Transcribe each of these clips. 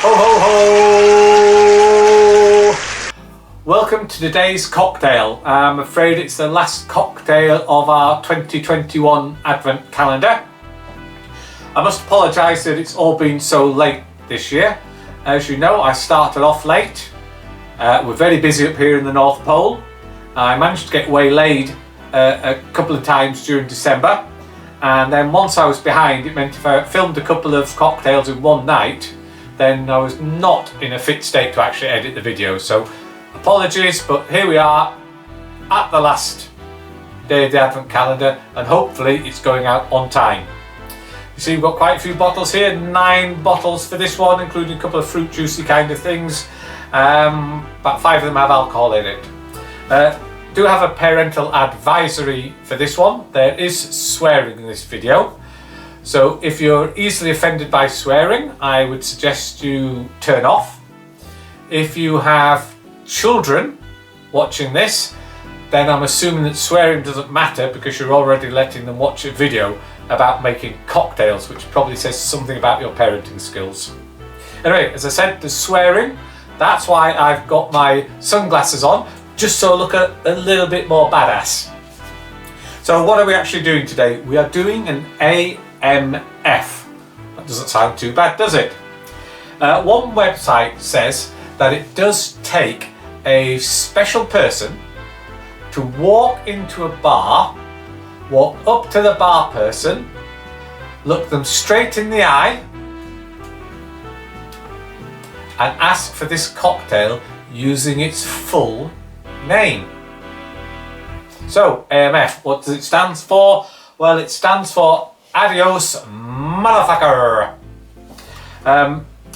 Ho ho ho! Welcome to today's cocktail. I'm afraid it's the last cocktail of our 2021 Advent calendar. I must apologise that it's all been so late this year. As you know, I started off late. We're very busy up here in the North Pole. I managed to get waylaid a couple of times during December, and then once I was behind, it meant if I filmed a couple of cocktails in one night, then I was not in a fit state to actually edit the video. So apologies, but here we are at the last day of the Advent calendar, and hopefully it's going out on time. You see, we've got quite a few bottles here, 9 bottles for this one, including a couple of fruit juicy kind of things. About 5 of them have alcohol in it. Do have a parental advisory for this one. There is swearing in this video. So if you're easily offended by swearing, I would suggest you turn off. If you have children watching this, then I'm assuming that swearing doesn't matter because you're already letting them watch a video about making cocktails, which probably says something about your parenting skills. Anyway, as I said, the swearing, that's why I've got my sunglasses on, just so I look a little bit more badass. So what are we actually doing today? We are doing an AMF. That doesn't sound too bad, does it? One website says that it does take a special person to walk into a bar, walk up to the bar person, look them straight in the eye, and ask for this cocktail using its full name. So, AMF, what does it stand for? Well, it stands for Adios Motherfucker.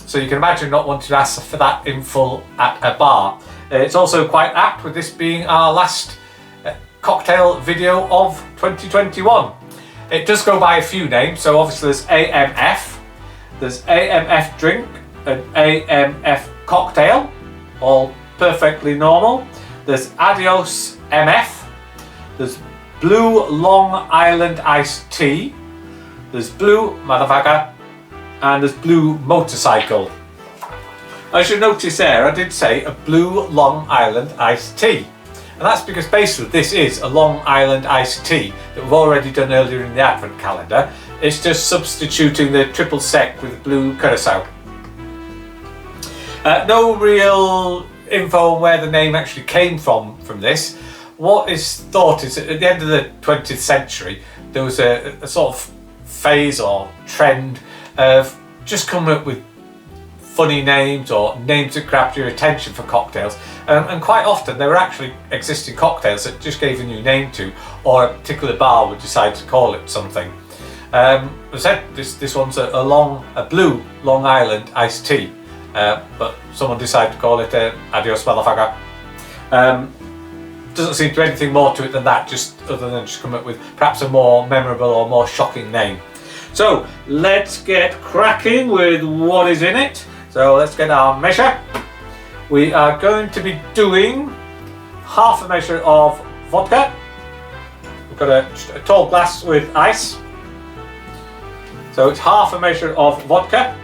So you can imagine not wanting to ask for that in full at a bar. It's also quite apt with this being our last cocktail video of 2021. It does go by a few names, so obviously there's AMF, there's AMF drink, an AMF cocktail, all perfectly normal. There's Adios MF, there's Blue Long Island Iced Tea, there's Blue Motherfucker, and there's Blue Motorcycle. As you notice there, I did say a Blue Long Island Iced Tea. And that's because basically this is a Long Island Iced Tea that we've already done earlier in the Advent calendar. It's just substituting the triple sec with blue curacao. No real info on where the name actually came from this. What is thought is that at the end of the 20th century there was a sort of phase or trend of just coming up with funny names or names that grabbed your attention for cocktails, and quite often there were actually existing cocktails that just gave a new name to, or a particular bar would decide to call it something. As I said, this one's a blue Long Island iced tea. But someone decided to call it Adios Motherfucker. Doesn't seem to be anything more to it than that, just other than just come up with perhaps a more memorable or more shocking name. So let's get cracking with what is in it. So let's get our measure. We are going to be doing half a measure of vodka. We've got a tall glass with ice. So it's half a measure of vodka.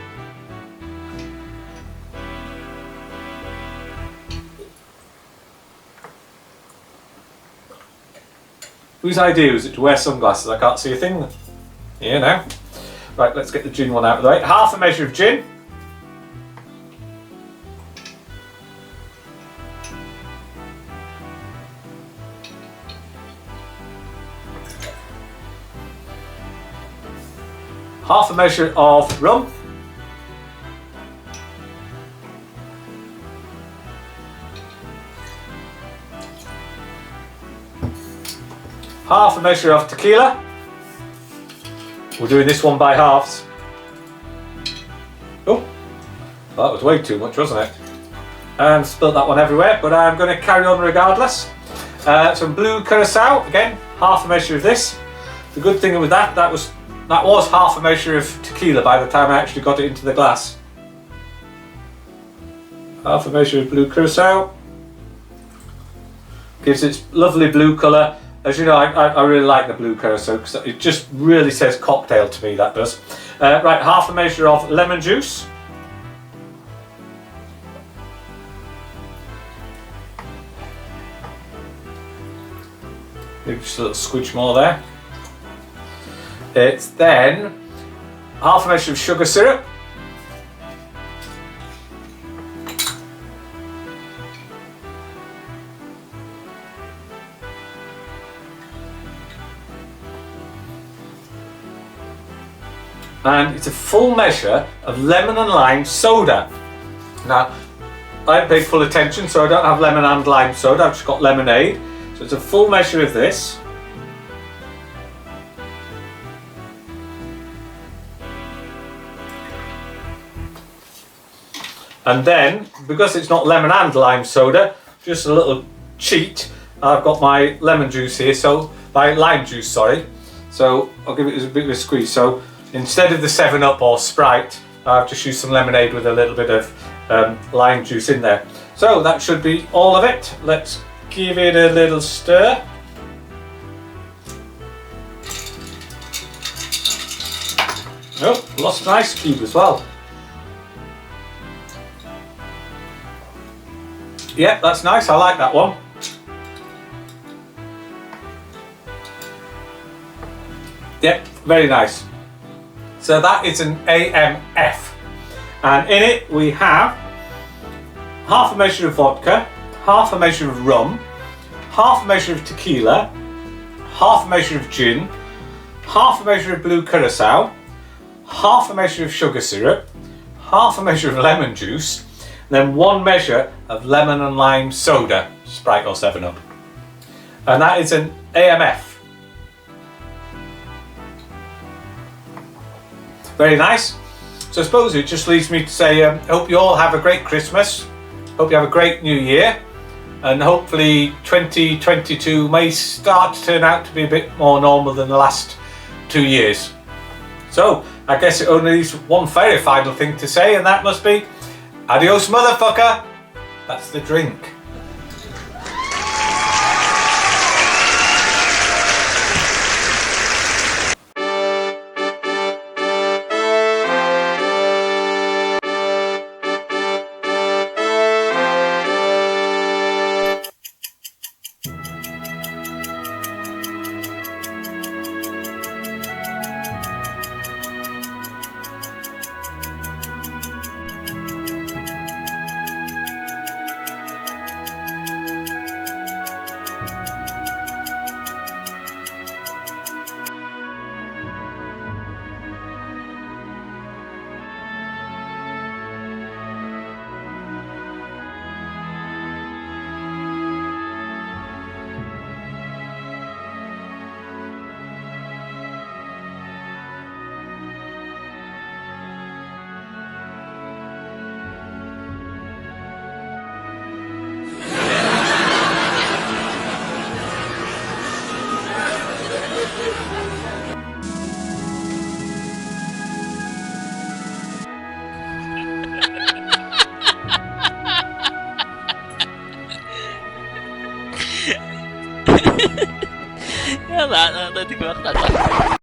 Whose idea was it to wear sunglasses? I can't see a thing. Yeah, now. Right, let's get the gin one out of the way. Half a measure of gin. Half a measure of rum. Half a measure of tequila. We're doing this one by halves. Oh, that was way too much, wasn't it? And spilled that one everywhere, but I'm going to carry on regardless. Some blue curacao, again, half a measure of this. The good thing with that was half a measure of tequila by the time I actually got it into the glass. Half a measure of blue curacao. Gives its lovely blue colour. As you know, I really like the blue curacao because it just really says cocktail to me, that does. Right, half a measure of lemon juice. Maybe just a little squidge more there. It's then half a measure of sugar syrup. And it's a full measure of lemon and lime soda. Now, I paid full attention, so I don't have lemon and lime soda, I've just got lemonade. So it's a full measure of this. And then, because it's not lemon and lime soda, just a little cheat, I've got my lemon juice here, so my lime juice, sorry. So I'll give it a bit of a squeeze. So instead of the 7-Up or Sprite, I've just used some lemonade with a little bit of lime juice in there. So that should be all of it. Let's give it a little stir. Oh, lost an ice cube as well. Yep, that's nice, I like that one. Yep, very nice. So that is an AMF. And in it we have half a measure of vodka, half a measure of rum, half a measure of tequila, half a measure of gin, half a measure of blue curacao, half a measure of sugar syrup, half a measure of lemon juice, and then 1 measure of lemon and lime soda, Sprite or 7-Up. And that is an AMF. Very nice. So I suppose it just leaves me to say, hope you all have a great Christmas, hope you have a great New Year, and hopefully 2022 may start to turn out to be a bit more normal than the last 2 years. So I guess it only leaves one very final thing to say, and that must be adios motherfucker. That's the drink. Wala, nanti ko nakatawa.